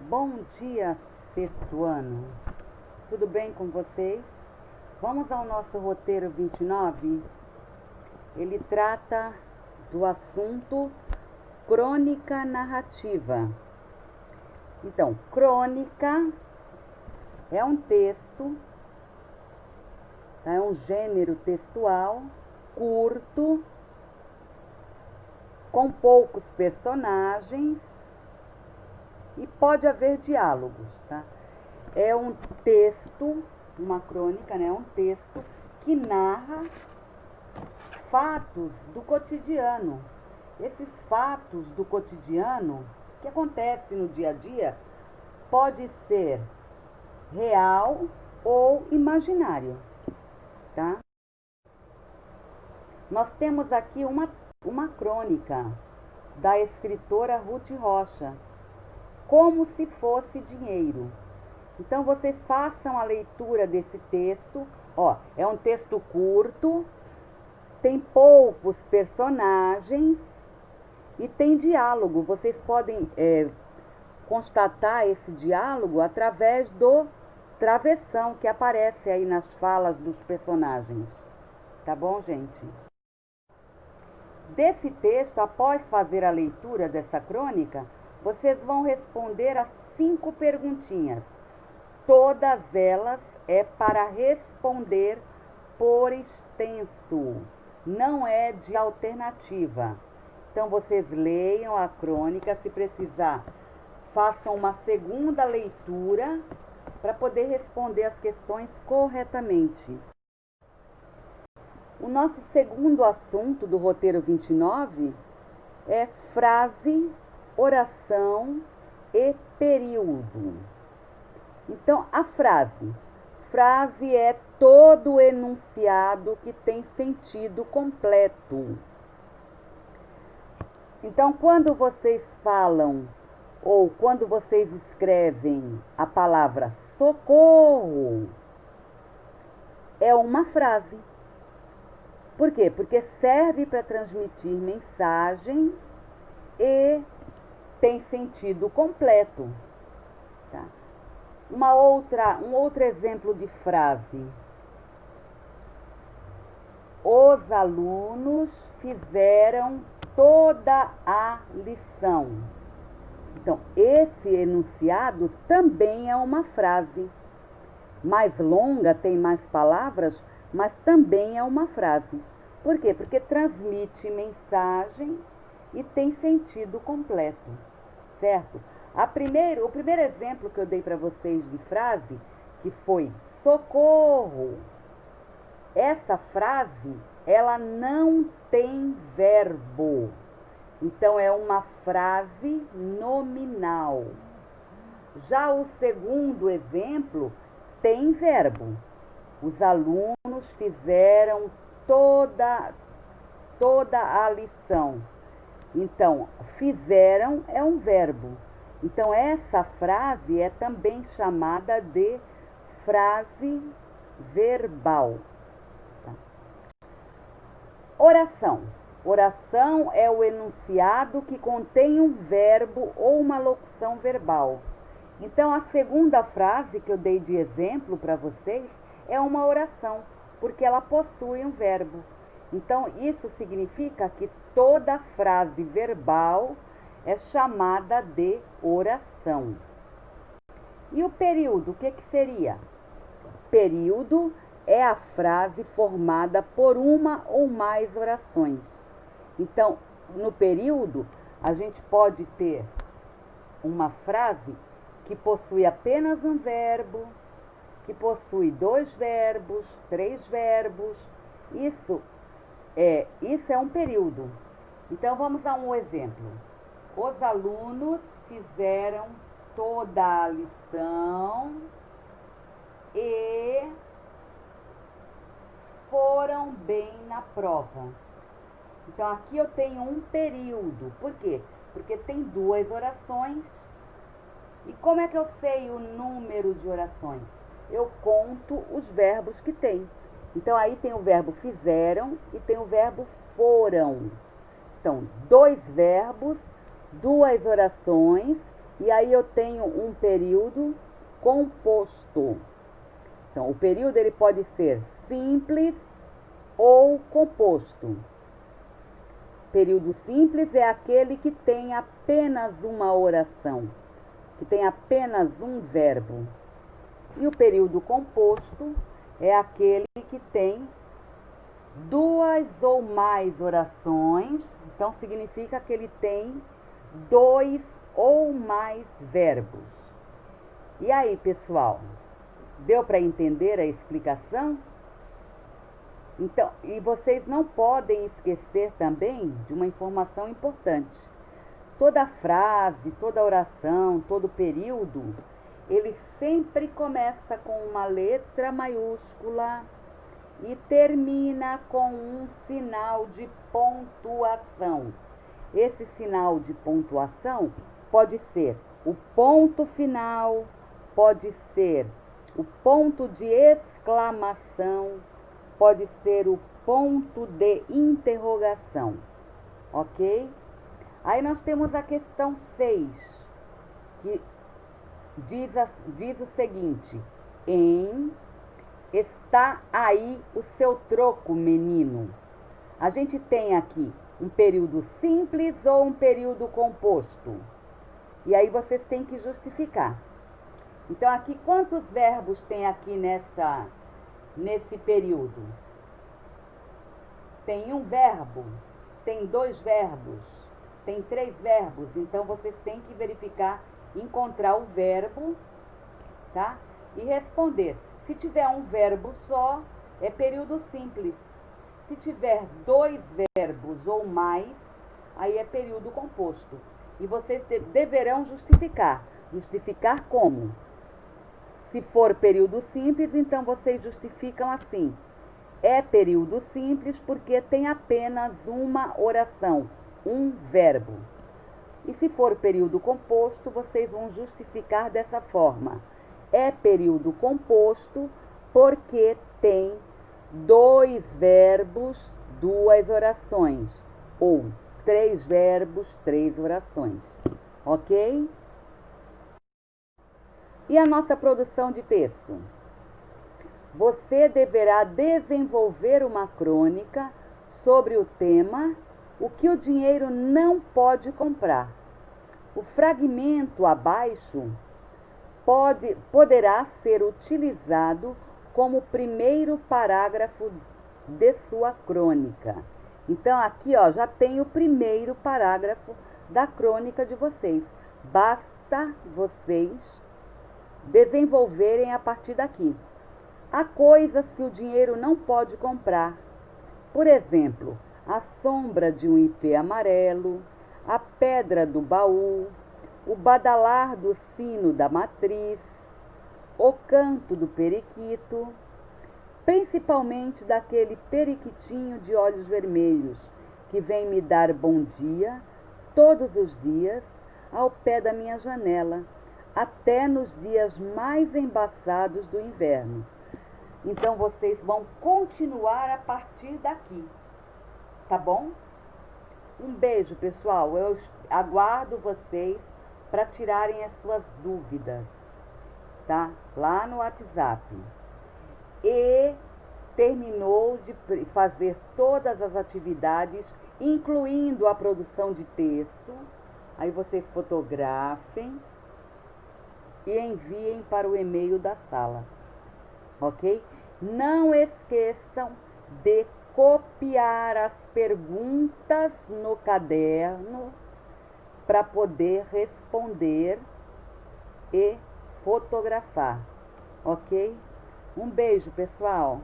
Bom dia, sexto ano. Tudo bem com vocês? Vamos ao nosso roteiro 29. Ele trata do assunto crônica narrativa. Então, crônica é um texto, é um gênero textual curto, com poucos personagens e pode haver diálogos, tá? É um texto, uma crônica, né? Um texto que narra fatos do cotidiano. Esses fatos do cotidiano que acontecem no dia a dia pode ser real ou imaginário, tá? Nós temos aqui uma crônica da escritora Ruth Rocha, Como se fosse dinheiro. Então vocês façam a leitura desse texto. Ó, é um texto curto, tem poucos personagens e tem diálogo. Vocês podem constatar esse diálogo através do travessão que aparece aí nas falas dos personagens. Tá bom, gente? Desse texto, após fazer a leitura dessa crônica, vocês vão responder as 5 perguntinhas. Todas elas é para responder por extenso, não é de alternativa. Então vocês leiam a crônica, se precisar, façam uma segunda leitura para poder responder as questões corretamente. O nosso segundo assunto do roteiro 29 é frase, oração e período. Então, a frase. Frase é todo enunciado que tem sentido completo. Então, quando vocês falam ou quando vocês escrevem a palavra socorro, é uma frase. Por quê? Porque serve para transmitir mensagem e tem sentido completo. Tá? Um outro exemplo de frase. Os alunos fizeram toda a lição. Então, esse enunciado também é uma frase. Mais longa, tem mais palavras, mas também é uma frase. Por quê? Porque transmite mensagem e tem sentido completo, certo? O primeiro exemplo que eu dei para vocês de frase, que foi socorro. Essa frase, ela não tem verbo. Então, é uma frase nominal. Já o segundo exemplo tem verbo. Os alunos fizeram toda a lição. Então, fizeram é um verbo. Então, essa frase é também chamada de frase verbal. Tá? Oração. Oração é o enunciado que contém um verbo ou uma locução verbal. Então, a segunda frase que eu dei de exemplo para vocês é uma oração, porque ela possui um verbo. Então, isso significa que toda frase verbal é chamada de oração. E o período, o que seria? Período é a frase formada por uma ou mais orações. Então, no período, a gente pode ter uma frase que possui apenas um verbo, que possui 2 verbos, 3 verbos. Isso é um período. Então, vamos a um exemplo. Os alunos fizeram toda a lição e foram bem na prova. Então, aqui eu tenho um período. Por quê? Porque tem 2 orações. E como é que eu sei o número de orações? Eu conto os verbos que tem. Então, aí tem o verbo fizeram e tem o verbo foram. Então, 2 verbos, 2 orações e aí eu tenho um período composto. Então, o período ele pode ser simples ou composto. Período simples é aquele que tem apenas uma oração, que tem apenas um verbo. E o período composto é aquele que tem duas ou mais orações, então significa que ele tem dois ou mais verbos. E aí, pessoal, deu para entender a explicação? Então, e vocês não podem esquecer também de uma informação importante. Toda frase, toda oração, todo período, ele sempre começa com uma letra maiúscula e termina com um sinal de pontuação. Esse sinal de pontuação pode ser o ponto final, pode ser o ponto de exclamação, pode ser o ponto de interrogação, ok? Aí nós temos a questão 6, que diz o seguinte: está aí o seu troco, menino. A gente tem aqui um período simples ou um período composto. E aí vocês têm que justificar. Então aqui, quantos verbos tem aqui nesse período? Tem um verbo, tem dois verbos, tem três verbos. Então vocês têm que verificar, encontrar o verbo, tá? E responder. Se tiver um verbo só, é período simples. Se tiver dois verbos ou mais, aí é período composto. E vocês deverão justificar. Justificar como? Se for período simples, então vocês justificam assim: é período simples porque tem apenas uma oração, um verbo. E se for período composto, vocês vão justificar dessa forma: é período composto porque tem dois verbos, duas orações, ou três verbos, três orações. Ok? E a nossa produção de texto? Você deverá desenvolver uma crônica sobre o tema "O que o dinheiro não pode comprar". O fragmento abaixo poderá ser utilizado como primeiro parágrafo de sua crônica. Então aqui, ó, já tem o primeiro parágrafo da crônica de vocês. Basta vocês desenvolverem a partir daqui. Há coisas que o dinheiro não pode comprar. Por exemplo, a sombra de um ipê amarelo, a pedra do baú, o badalar do sino da matriz, o canto do periquito, principalmente daquele periquitinho de olhos vermelhos que vem me dar bom dia todos os dias ao pé da minha janela, até nos dias mais embaçados do inverno. Então vocês vão continuar a partir daqui, tá bom? Um beijo, pessoal. Eu aguardo vocês para tirarem as suas dúvidas, tá? Lá no WhatsApp. E terminou de fazer todas as atividades, incluindo a produção de texto. Aí vocês fotografem e enviem para o e-mail da sala, ok? Não esqueçam de copiar as perguntas no caderno para poder responder e fotografar, ok? Um beijo, pessoal!